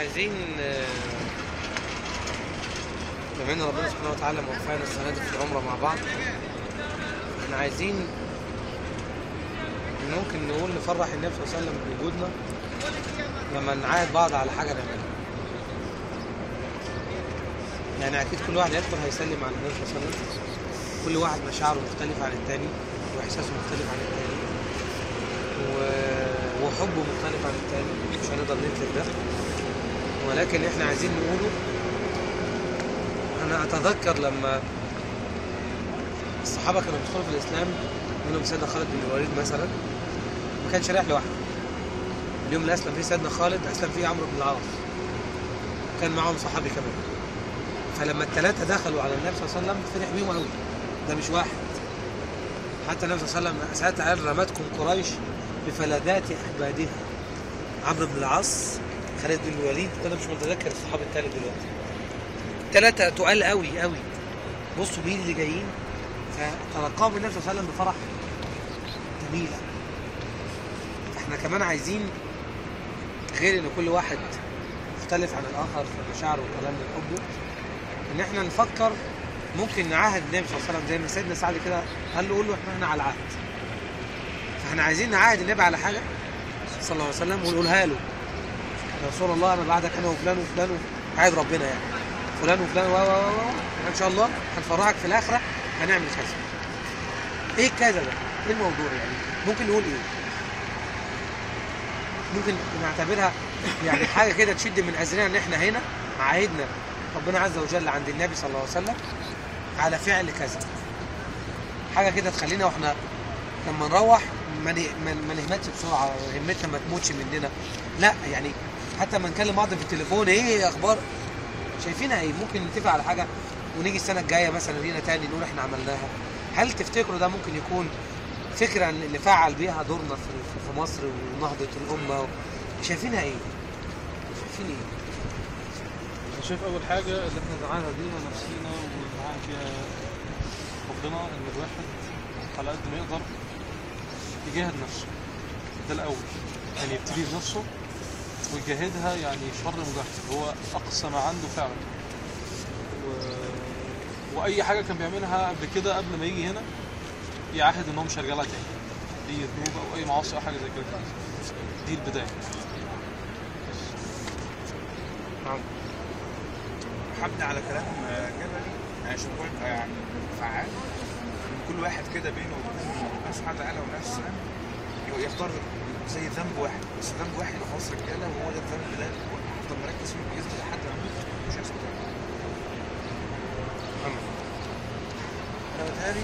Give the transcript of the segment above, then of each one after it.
عايزين بما ان ربنا سبحانه وتعالى موفقنا السنه دي في العمره مع بعض، احنا عايزين ممكن نقول نفرح النبي صلى الله عليه وسلم بوجودنا لما نعاهد بعض على حاجه نعملها. يعني اكيد كل واحد يدخل هيسلم على النبي صلى الله عليه وسلم، كل واحد مشاعره مختلفه عن الثاني واحساسه مختلف عن الثاني وحبه مختلف عن الثاني، مش هنقدر ننكر ده، ولكن احنا عايزين نقوله. انا اتذكر لما الصحابه كانوا بيدخلوا في الاسلام، منهم سيدنا خالد بن الوليد مثلا، ما كانش رايح لوحده. اليوم اللي اسلم فيه سيدنا خالد اسلم فيه عمرو بن العاص، كان معاهم صحابي كمان. فلما الثلاثه دخلوا على النبي صلى الله عليه وسلم فرح بيهم قوي، ده مش واحد. حتى النبي صلى الله عليه وسلم ساعتها قال: رمتكم قريش بفلذات احبادها. عمرو بن العاص، خالد بن الوليد، انا مش متذكر الصحابي الثالث دلوقتي. ثلاثه تقال قوي قوي. بصوا مين اللي جايين، فتلقاهم النبي صلى الله عليه وسلم بفرح جميله. احنا كمان عايزين، غير ان كل واحد مختلف عن الاخر في مشاعره وكلامه وحبه، ان احنا نفكر ممكن نعاهد النبي صلى الله عليه وسلم زي ما سيدنا سعد كده قال له: قول له احنا على العهد. فاحنا عايزين نعاهد النبي على حاجه صلى الله عليه وسلم ونقولها له: يا رسول الله انا بعدك انا وفلان وفلان، عاهد ربنا يعني فلان وفلان ان شاء الله هنفرحك في الاخره، هنعمل كذا. ايه كذا ده؟ ايه الموضوع يعني؟ ممكن نقول ايه؟ ممكن نعتبرها يعني حاجه كده تشد من ازرنا ان احنا هنا عاهدنا ربنا عز وجل عند النبي صلى الله عليه وسلم على فعل كذا. حاجه كده تخلينا واحنا لما نروح ما نهمتش بسرعه، همتنا ما تموتش مننا. لا يعني حتى ما نكلم بعض في التليفون: ايه اخبار، شايفينها ايه؟ ممكن نتفق على حاجه ونيجي السنه الجايه مثلا لينا تاني نقول احنا عملناها. هل تفتكروا ده ممكن يكون فكره اللي فعل بيها دورنا في مصر ونهضه الامه؟ شايفينها ايه؟ شايفين ايه؟ انا شايف اول حاجه اللي احنا نعاهد بيها نفسينا ونعاهد بيها ربنا ان الواحد على قد ما يقدر يجاهد نفسه. ده الاول، يعني يبتدي بنفسه ويجاهدها، يعني شر مجاهد هو اقصى ما عنده فعلا. واي حاجه كان بيعملها قبل كده قبل ما يجي هنا يعاهد ان هو مش هيرجع لها تاني، دي ذنوب او اي معاصي او حاجه زي كده. دي البدايه. هبدا على كلام جبلي عشان يكون يعني فعال. كل واحد كده بينه وبين الله سبحانه وتعالى والناس السلام يختار زي ذنب واحد، بس ذنب واحد خاص رجاله، وهو ده الذنب ده افضل مركز فيه باذن الله لحد ما اموت مش هيحصل تاني. انا متهيألي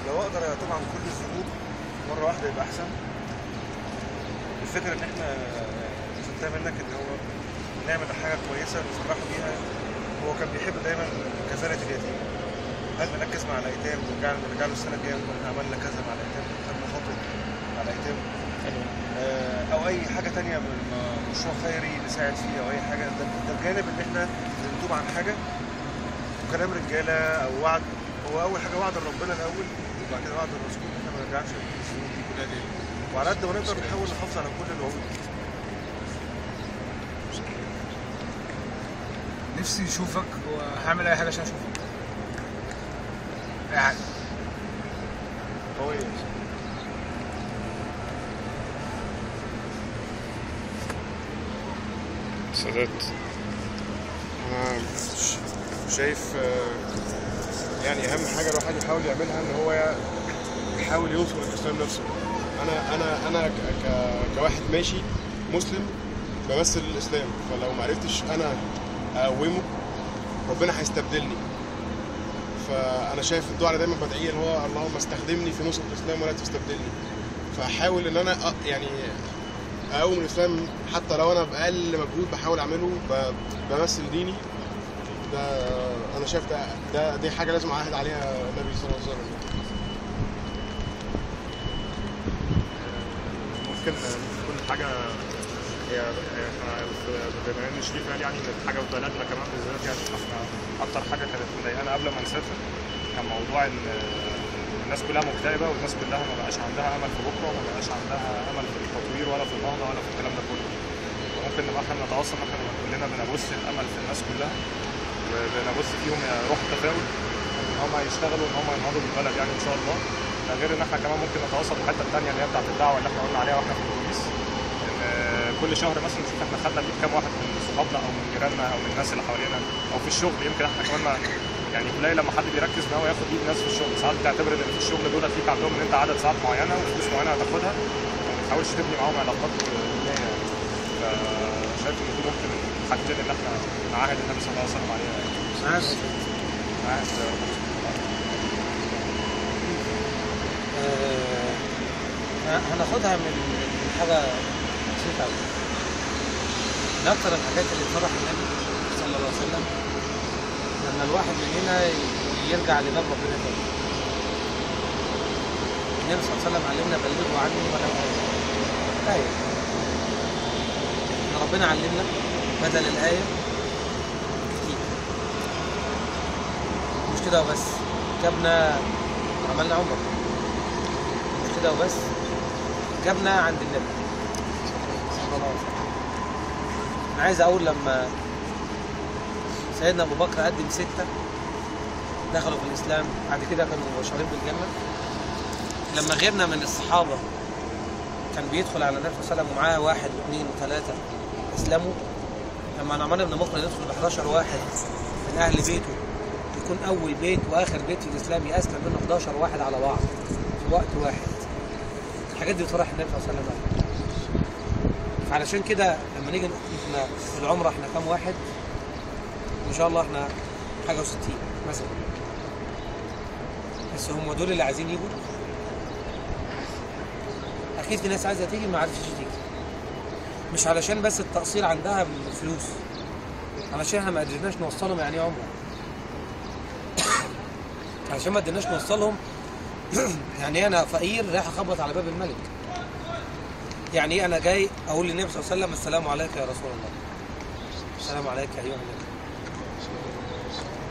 لو اقدر طبعا كل الذنوب مره واحده يبقى احسن. الفكره ان احنا فهمتها منك ان هو نعمل حاجه كويسه نفرحه بيها. هو كان بيحب دايما كفاله اليتيم. هل نركز مع الايتام ونرجع له السنه الجايه ونقول احنا عملنا كذا مع الايتام، خدنا خطوه مع الايتام، او اي حاجه ثانيه من مشروع خيري نساعد فيه او اي حاجه. ده الجانب ان احنا بنتوب عن حاجه وكلام رجاله او وعد. هو اول حاجه وعد ربنا الاول وبعد كده وعد الرسول ان احنا ما نرجعش الذنوب دي كلها تاني، وعلى قد ما نقدر نحاول نحافظ على كل الوعود. نفسي اشوفك وهعمل اي حاجه عشان اشوفك. اي حاجه قويه. سادات، انا شايف يعني اهم حاجه الواحد يحاول يعملها ان هو يحاول يوصل للاسلام نفسه. انا كواحد ماشي مسلم بمثل الاسلام، فلو ما عرفتش انا اقومه ربنا هيستبدلني. فانا شايف الدعاء دايما بدعيه اللي هو اللهم استخدمني في نصرة الاسلام ولا تستبدلني. فاحاول ان انا يعني اقوم الاسلام حتى لو انا باقل مجهود بحاول اعمله بمثل ديني. ده انا شايف دي حاجه لازم اعاهد عليها النبي صلى الله عليه وسلم. ممكن كل حاجه هي بما ان شريف قال يعني ان حاجه في بلدنا كمان بالذات، يعني احنا اكتر حاجه كانت مضايقانا قبل ما نسافر كان موضوع ان الناس كلها مكتئبه والناس كلها ما بقاش عندها امل في بكره وما بقاش عندها امل في التطوير ولا في النهضه ولا في الكلام ده كله. ممكن نبقى احنا نتواصل ان احنا كلنا بنبث الامل في الناس كلها وبنبث فيهم روح التفاؤل ان هم يشتغلوا ان هم ينهضوا بالبلد يعني ان شاء الله. ده غير ان احنا كمان ممكن نتواصل الحته الثانيه اللي هي بتاعت الدعوه اللي احنا قلنا عليها واحنا في الاتوبيس، ان كل شهر مثلا نشوف احنا خدنا بيه كام واحد من صحابنا او من جيراننا او من الناس اللي حوالينا او في الشغل. يمكن احنا كمان يعني تلاقي لما حد بيركز ان هو ياخد بيه ناس في الشغل، ساعات بتعتبر ان في الشغل دول ليك عندهم ان انت عدد ساعات معينه وفلوس معينه هتاخدها وما تحاولش تبني معاهم علاقات دينيه. فشايف ان دي ممكن الحاجتين اللي احنا نعاهد النبي صلى الله عليه وسلم عليها يعني. نعاهد هناخدها من حاجه بسيطه قوي. من اكثر الحاجات اللي فرح النبي صلى الله عليه وسلم لما الواحد مننا يرجع لباب ربنا تاني. النبي صلى الله عليه وسلم علمنا بلغوا عني ولو آية. ربنا علمنا بدل الآية كتير. مش كده وبس، جابنا عملنا عمره. مش كده وبس، جابنا عند النبي صلى الله عليه وسلم. أنا عايز أقول لما سيدنا أبو بكر قدم 6 دخلوا في الإسلام، بعد كده كانوا مبشرين بالجنة. لما غيرنا من الصحابة كان بيدخل على النبي صلى الله عليه وسلم ومعاه 1 و2 و3 اسلموا. لما نعمان بن مقرن يدخل ب 11 واحد من أهل بيته، يكون أول بيت وآخر بيت في الإسلام يسلم منه 11 واحد على بعض في وقت واحد. الحاجات دي بتفرح النبي صلى الله عليه وسلم. فعلشان كده لما نيجي احنا في العمرة احنا كام واحد؟ إن شاء الله احنا حاجة و60 مثلا. بس هم دول اللي عايزين يجوا. أكيد في ناس عايزة تيجي ما عرفتش تيجي. مش علشان بس التقصير عندها من الفلوس، علشان احنا ما قدرناش نوصلهم يعني ايه عمره. علشان ما قدرناش نوصلهم يعني انا فقير رايح اخبط على باب الملك. يعني ايه انا جاي اقول للنبي صلى الله عليه وسلم السلام عليك يا رسول الله، السلام عليك ايها النبي.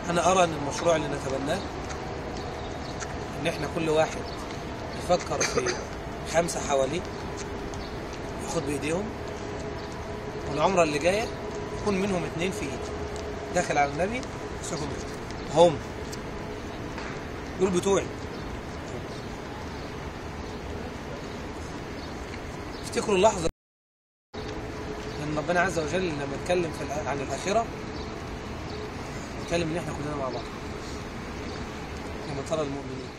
انا ارى ان المشروع اللي نتبناه ان احنا كل واحد يفكر في 5 حواليه ياخد بايديهم، والعمره اللي جايه يكون منهم 2 في ايدي داخل على النبي وساكن هم دول بتوعي. افتكروا اللحظه ان ربنا عز وجل لما اتكلم عن الاخره اتكلم ان احنا كلنا مع بعض لما ترى المؤمنين